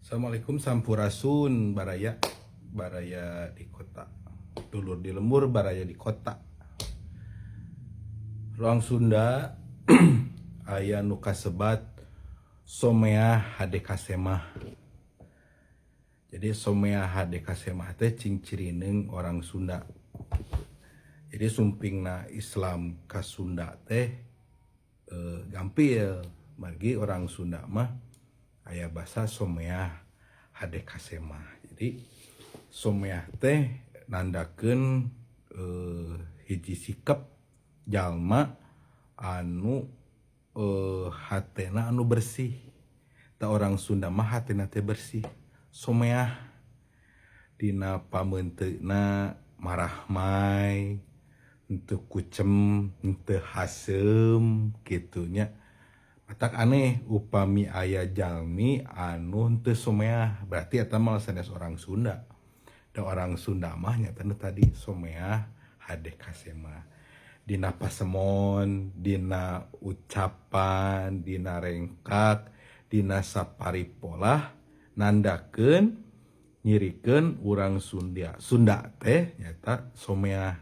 Assalamualaikum sampurasun baraya di kota. Dulur di lembur baraya di kota. Ruang Sunda aya nu kasebat someah hade kasemah. Jadi someah hade kasemah teh cing cirineung orang Sunda. Jadi sumpingna Islam ka Sunda teh gampil bagi orang Sunda mah aya basa someah hade kasemah. Jadi someah teh nandakeun hiji sikap jalma anu hatena anu bersih. Ta orang Sunda mah hatena teh bersih. Someah dina pameunteuna marahmai, henteu kucem, henteu haseum kitu nya. Matak aneh upami aya jalmi anu henteu someah, berarti eta mah sanes orang Sunda. Da orang Sunda mah nyata tadi someah hade kasemah. Dina pasemon, dina ucapan, dina rengkak, dina saparipolah nandakeun nyirikeun urang Sunda teh nyata someah.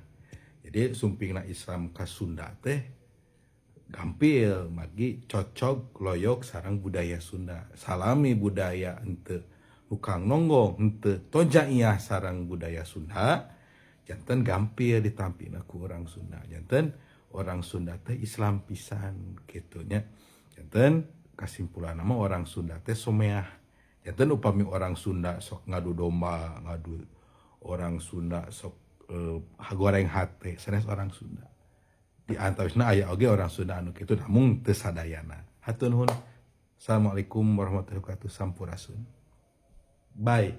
Jadi sumpingna Islam ka Sunda teh gampil magi cocok loyok sarang budaya Sunda. Salami budaya henteu nukang nonggong, henteu tojaiyah sarang budaya Sunda, janten gampil ditampina ku orang Sunda. Janten orang Sunda teh Islam pisan kitu nya. Janten kasimpulan nama orang Sunda teh someah. Janten upami orang Sunda sok ngadu domba, ngadu orang Sunda sok goreng hate, sanes orang Sunda. Di antawisna aya oge orang Sunda anu kitu namung teu sadayana. Hatur nuhun. Assalamualaikum warahmatullahi wabarakatuh. Sampurasun. Bye.